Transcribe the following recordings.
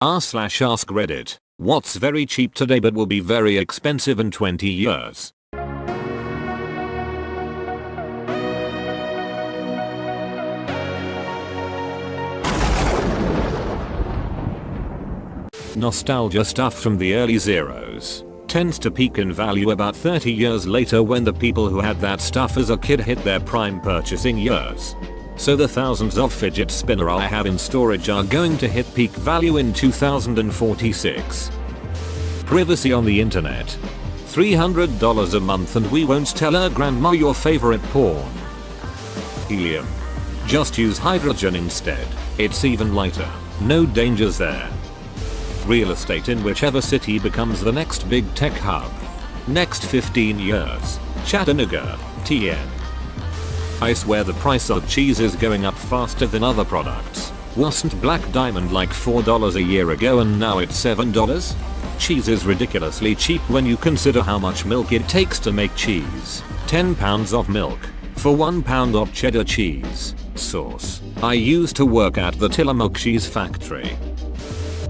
r/AskReddit. What's very cheap today but will be very expensive in 20 years? Nostalgia stuff from the early zeros tends to peak in value about 30 years later when the people who had that stuff as a kid hit their prime purchasing years. So the thousands of fidget spinner I have in storage are going to hit peak value in 2046. Privacy on the internet. $300 a month and we won't tell our grandma your favorite porn. Helium. Just use hydrogen instead. It's even lighter. No dangers there. Real estate in whichever city becomes the next big tech hub. Next 15 years. Chattanooga, TN. I swear the price of cheese is going up faster than other products. Wasn't Black Diamond like $4 a year ago and now it's $7? Cheese is ridiculously cheap when you consider how much milk it takes to make cheese. 10 pounds of milk for 1 pound of cheddar cheese. Sauce. I used to work at the Tillamook cheese factory.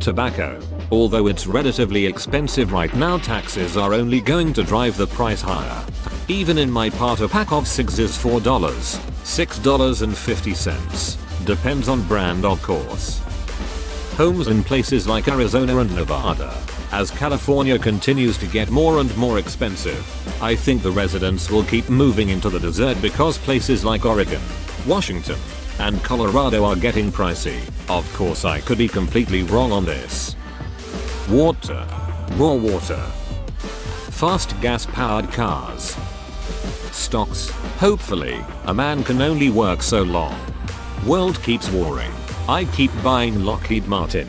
Tobacco. Although it's relatively expensive right now, taxes are only going to drive the price higher. Even in my part a pack of cigs is $4, $6.50. Depends on brand of course. Homes in places like Arizona and Nevada. As California continues to get more and more expensive, I think the residents will keep moving into the desert because places like Oregon, Washington, and Colorado are getting pricey. Of course I could be completely wrong on this. Water. Raw water. Fast gas powered cars. Stocks. Hopefully, a man can only work so long. World keeps warring. I keep buying Lockheed Martin.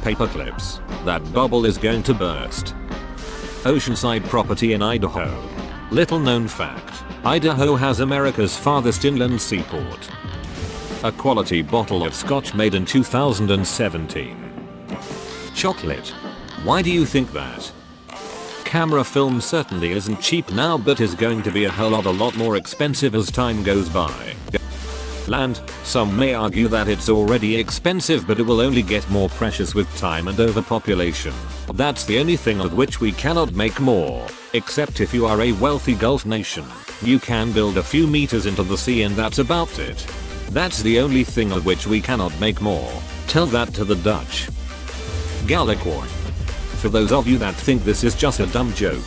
Paper clips. That bubble is going to burst. Oceanside property in Idaho. Little known fact. Idaho has America's farthest inland seaport. A quality bottle of scotch made in 2017. Chocolate. Why do you think that? Camera film certainly isn't cheap now but is going to be a lot more expensive as time goes by. Land. Some may argue that it's already expensive but it will only get more precious with time and overpopulation. That's the only thing of which we cannot make more. Except if you are a wealthy Gulf nation. You can build a few meters into the sea and that's about it. That's the only thing of which we cannot make more. Tell that to the Dutch. Gallicoin. For those of you that think this is just a dumb joke,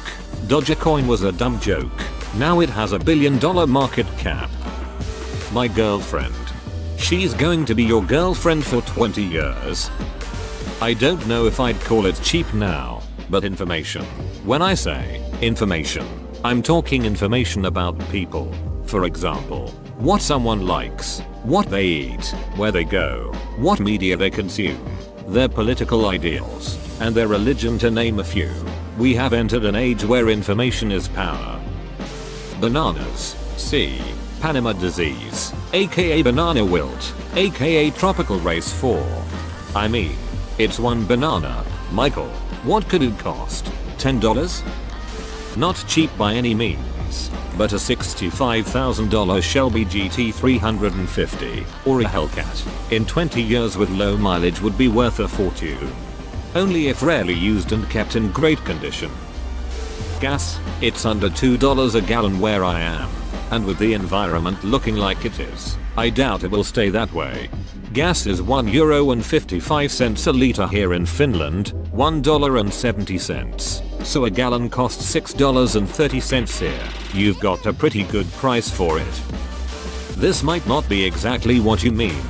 Dogecoin was a dumb joke. Now it has $1 billion market cap. My girlfriend. She's going to be your girlfriend for 20 years. I don't know if I'd call it cheap now, but information. When I say information, I'm talking information about people. For example, what someone likes, what they eat, where they go, what media they consume, their political ideals, and their religion to name a few. We have entered an age where information is power. Bananas. See. Panama disease, aka banana wilt, aka tropical race 4. I mean, it's one banana. Michael, what could it cost? $10? Not cheap by any means, but a $65,000 Shelby GT 350 or a Hellcat in 20 years with low mileage would be worth a fortune. Only if rarely used and kept in great condition. Gas, it's under $2 a gallon where I am. And with the environment looking like it is, I doubt it will stay that way. Gas is €1.55 a litre here in Finland, $1.70. So a gallon costs $6.30 here. You've got a pretty good price for it. This might not be exactly what you mean,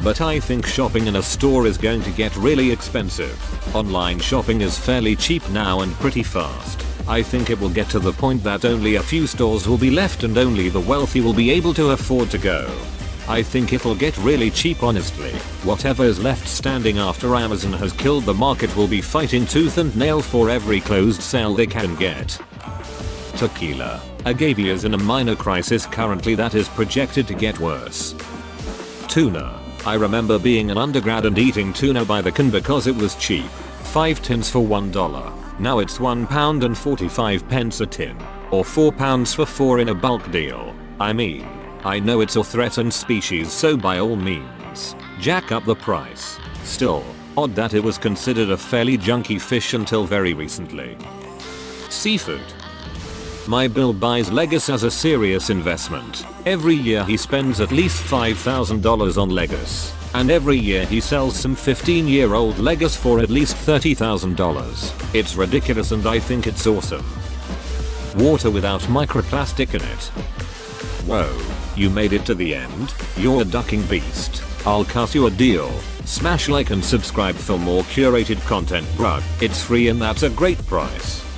but I think shopping in a store is going to get really expensive. Online shopping is fairly cheap now and pretty fast. I think it will get to the point that only a few stores will be left and only the wealthy will be able to afford to go. I think it'll get really cheap honestly. Whatever is left standing after Amazon has killed the market will be fighting tooth and nail for every closed sale they can get. Tequila. Agave is in a minor crisis currently that is projected to get worse. Tuna. I remember being an undergrad and eating tuna by the can because it was cheap. 5 tins for $1. Now it's £1.45 a tin, or £4 for 4 in a bulk deal. I mean, I know it's a threatened species so by all means, jack up the price. Still, Odd that it was considered a fairly junky fish until very recently. Seafood. My Bill buys Legos as a serious investment. Every year he spends at least $5,000 on Legos. And every year he sells some 15-year-old Legos for at least $30,000. It's ridiculous and I think it's awesome. Water without microplastic in it. Whoa, you made it to the end? You're a ducking beast. I'll cut you a deal. Smash like and subscribe for more curated content, bruh. It's free and that's a great price.